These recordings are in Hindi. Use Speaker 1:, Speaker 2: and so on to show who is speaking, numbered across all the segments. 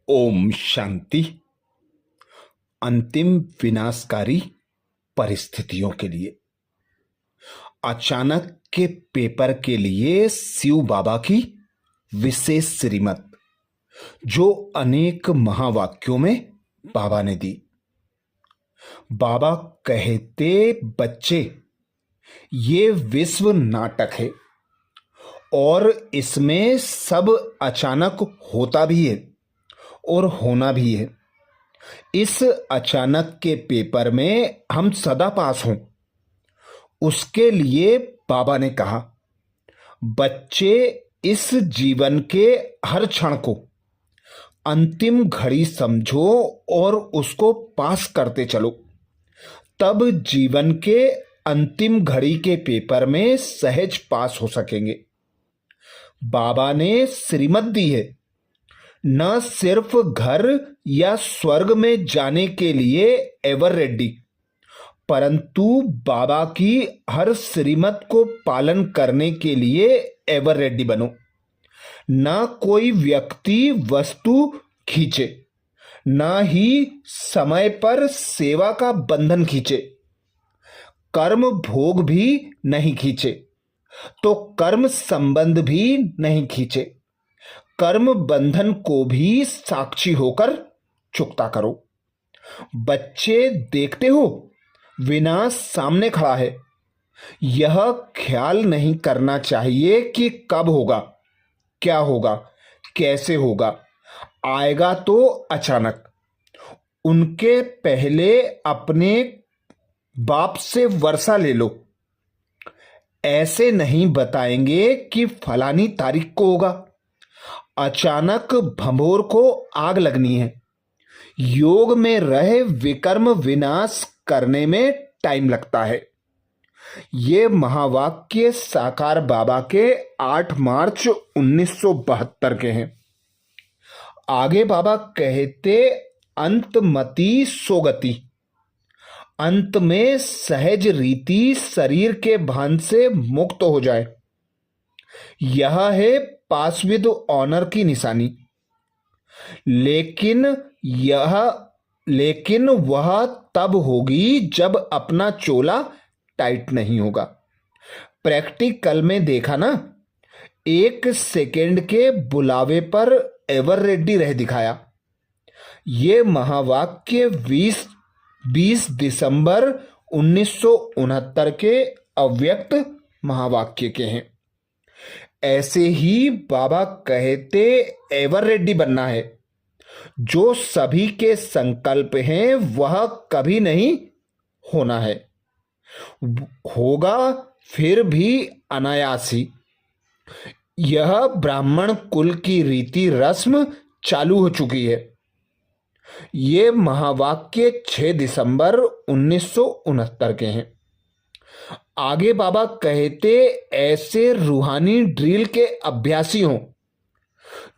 Speaker 1: ओम शांति। अंतिम विनाशकारी परिस्थितियों के लिए अचानक के पेपर के लिए शिव बाबा की विशेष श्रीमत, जो अनेक महावाक्यों में बाबा ने दी। बाबा कहते, बच्चे, ये विश्व नाटक है और इसमें सब अचानक होता भी है और होना भी है। इस अचानक के पेपर में हम सदा पास हों, उसके लिए बाबा ने कहा, बच्चे, इस जीवन के हर क्षण को अंतिम घड़ी समझो और उसको पास करते चलो, तब जीवन के अंतिम घड़ी के पेपर में सहज पास हो सकेंगे। बाबा ने श्रीमत दी है, न सिर्फ घर या स्वर्ग में जाने के लिए एवर रेडी, परंतु बाबा की हर श्रीमत को पालन करने के लिए एवर रेडी बनो। न कोई व्यक्ति वस्तु खींचे, न ही समय पर सेवा का बंधन खींचे, कर्म भोग भी नहीं खींचे तो कर्म संबंध भी नहीं खींचे। कर्म बंधन को भी साक्षी होकर चुकता करो। बच्चे, देखते हो विनाश सामने खड़ा है। यह ख्याल नहीं करना चाहिए कि कब होगा, क्या होगा, कैसे होगा। आएगा तो अचानक। उनके पहले अपने बाप से वर्षा ले लो। ऐसे नहीं बताएंगे कि फलानी तारीख को होगा। अचानक भंभोर को आग लगनी है। योग में रहे विकर्म विनाश करने में टाइम लगता है। ये महावाक्य साकार बाबा के 8 मार्च 1972 के हैं। आगे बाबा कहते, अंतमति सोगति। अंत में सहज रीति शरीर के भान से मुक्त हो जाए। यह है पास विद ऑनर की निशानी। लेकिन वह तब होगी जब अपना चोला टाइट नहीं होगा। प्रैक्टिकल में देखा ना, 1 सेकेंड के बुलावे पर एवर रेडी रह दिखाया। ये महावाक्य 20 दिसंबर 1969 के अव्यक्त महावाक्य के हैं। ऐसे ही बाबा कहते, एवर रेडी बनना है। जो सभी के संकल्प हैं वह कभी नहीं होना है, होगा फिर भी अनायासी। यह ब्राह्मण कुल की रीति रस्म चालू हो चुकी है। ये महावाक्य 6 दिसंबर 1969 के हैं। आगे बाबा कहते, ऐसे रूहानी ड्रिल के अभ्यासी हों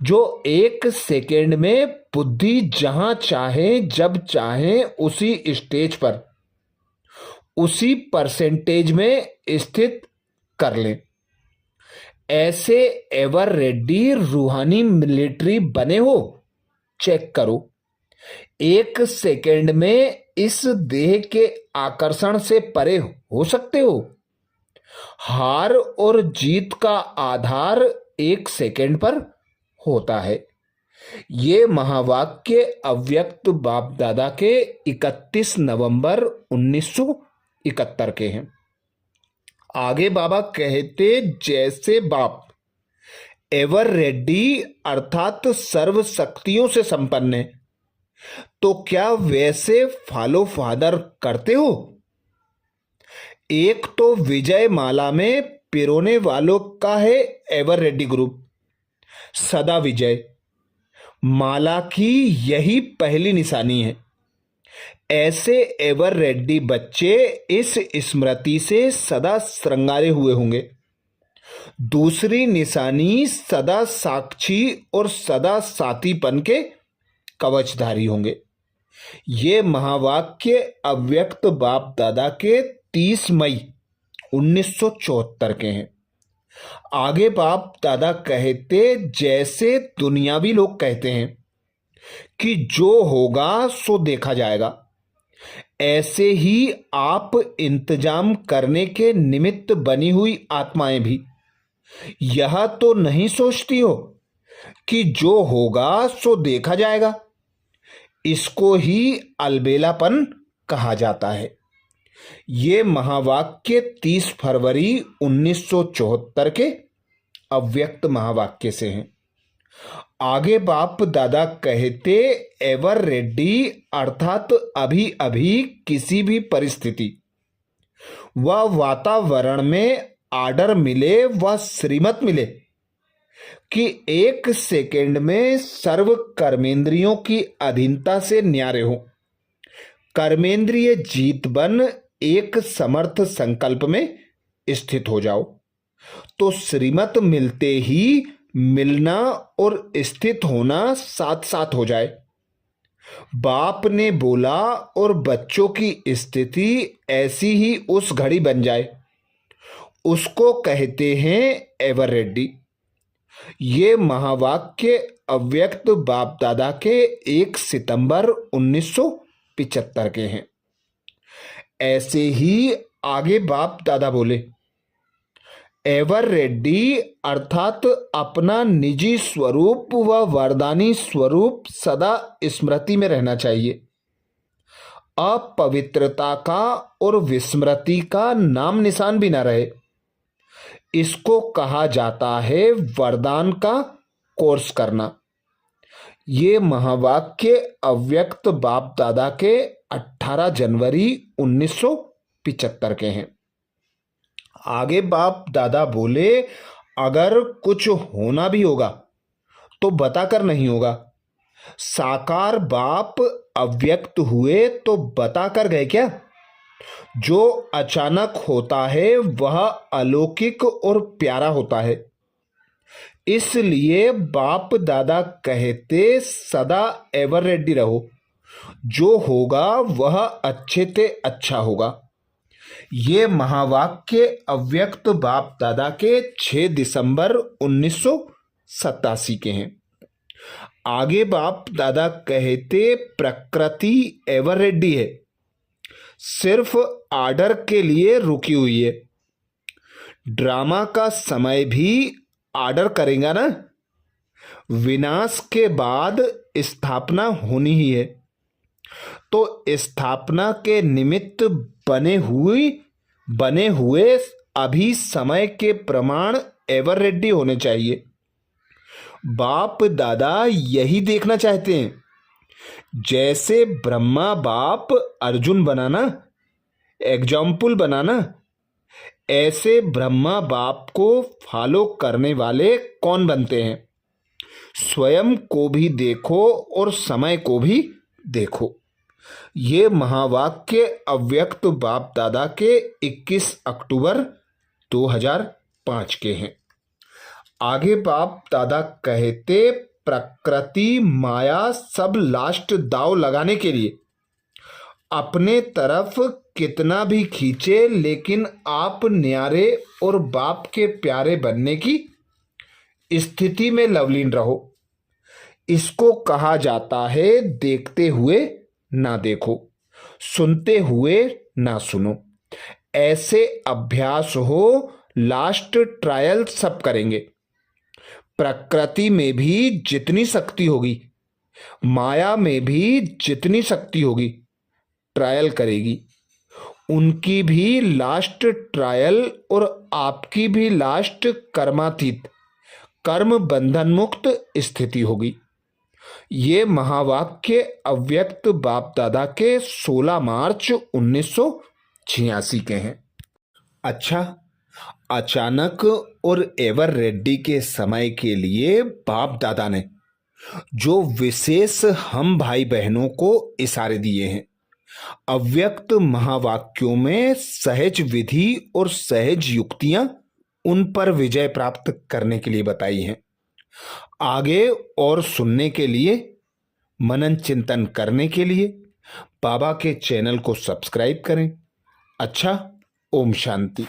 Speaker 1: जो 1 सेकेंड में बुद्धि जहां चाहे जब चाहे उसी स्टेज पर उसी परसेंटेज में स्थित कर लें। ऐसे एवर रेडी रूहानी मिलिट्री बने हो, चेक करो। 1 सेकेंड में इस देह के आकर्षण से परे हो सकते हो। हार और जीत का आधार 1 सेकेंड पर होता है। ये महावाक्य अव्यक्त बाप दादा के 31 नवंबर 1971 के हैं। आगे बाबा कहते, जैसे बाप एवर रेडी अर्थात सर्व शक्तियों से संपन्न है, तो क्या वैसे फॉलो फादर करते हो? एक तो विजय माला में पिरोने वालों का है एवर रेडी ग्रुप, सदा विजय माला की यही पहली निशानी है। ऐसे एवर रेडी बच्चे इस स्मृति से सदा श्रृंगारे हुए होंगे। दूसरी निशानी सदा साक्षी और सदा साथीपन के कवचधारी होंगे। ये महावाक्य अव्यक्त बाप दादा के 30 मई 1974 के हैं। आगे बाप दादा कहते, जैसे दुनियावी लोग कहते हैं कि जो होगा सो देखा जाएगा। ऐसे ही आप इंतजाम करने के निमित्त बनी हुई आत्माएं भी यह तो नहीं सोचती हो कि जो होगा सो देखा जाएगा। इसको ही अलबेलापन कहा जाता है। ये महावाक्य 30 फरवरी 1974 के अव्यक्त महावाक्य से हैं। आगे बाप दादा कहते, एवर रेडी अर्थात अभी अभी किसी भी परिस्थिति व वातावरण में आर्डर मिले व श्रीमत मिले कि 1 सेकेंड में सर्व कर्मेंद्रियों की अधीनता से न्यारे हो, कर्मेंद्रिय जीत बन एक समर्थ संकल्प में स्थित हो जाओ, तो श्रीमत मिलते ही मिलना और स्थित होना साथ साथ हो जाए। बाप ने बोला और बच्चों की स्थिति ऐसी ही उस घड़ी बन जाए, उसको कहते हैं एवर रेडी। ये महावाक्य अव्यक्त बाप दादा के 1 सितंबर 1975 के हैं। ऐसे ही आगे बाप दादा बोले, एवर रेडी अर्थात अपना निजी स्वरूप व वरदानी स्वरूप सदा स्मृति में रहना चाहिए। अपवित्रता का और विस्मृति का नाम निशान भी न रहे। इसको कहा जाता है वरदान का कोर्स करना। ये महावाक्य अव्यक्त बाप दादा के 18 जनवरी 1975 के हैं। आगे बाप दादा बोले, अगर कुछ होना भी होगा तो बताकर नहीं होगा। साकार बाप अव्यक्त हुए तो बताकर गए क्या? जो अचानक होता है वह अलौकिक और प्यारा होता है। इसलिए बाप दादा कहते, सदा एवर रेडी रहो, जो होगा वह अच्छे से अच्छा होगा। ये महावाक्य अव्यक्त बाप दादा के 6 दिसंबर 1987 के हैं। आगे बाप दादा कहते, प्रकृति एवर रेडी है, सिर्फ आर्डर के लिए रुकी हुई है। ड्रामा का समय भी आर्डर करेगा ना। विनाश के बाद स्थापना होनी ही है, तो स्थापना के निमित्त बने हुए अभी समय के प्रमाण एवर रेडी होने चाहिए। बाप दादा यही देखना चाहते हैं। जैसे ब्रह्मा बाप अर्जुन बनाना, एग्जाम्पल बनाना, ऐसे ब्रह्मा बाप को फॉलो करने वाले कौन बनते हैं? स्वयं को भी देखो और समय को भी देखो। ये महावाक्य अव्यक्त बाप दादा के 21 अक्टूबर 2005 के हैं। आगे बाप दादा कहते, प्रकृति माया सब लास्ट दाव लगाने के लिए अपने तरफ कितना भी खींचे, लेकिन आप न्यारे और बाप के प्यारे बनने की स्थिति में लवलीन रहो। इसको कहा जाता है देखते हुए ना देखो, सुनते हुए ना सुनो। ऐसे अभ्यास हो, लास्ट ट्रायल सब करेंगे। प्रकृति में भी जितनी शक्ति होगी, माया में भी जितनी शक्ति होगी, ट्रायल करेगी। उनकी भी लास्ट ट्रायल और आपकी भी लास्ट कर्मातीत, कर्म बंधन मुक्त स्थिति होगी। ये महावाक्य अव्यक्त बाप दादा के 16 मार्च 1986 के हैं। अच्छा, अचानक और एवर रेडी के समय के लिए बाप दादा ने जो विशेष हम भाई बहनों को इशारे दिए हैं, अव्यक्त महावाक्यों में सहज विधि और सहज युक्तियां उन पर विजय प्राप्त करने के लिए बताई हैं। आगे और सुनने के लिए, मनन चिंतन करने के लिए बाबा के चैनल को सब्सक्राइब करें। अच्छा, ओम शांति।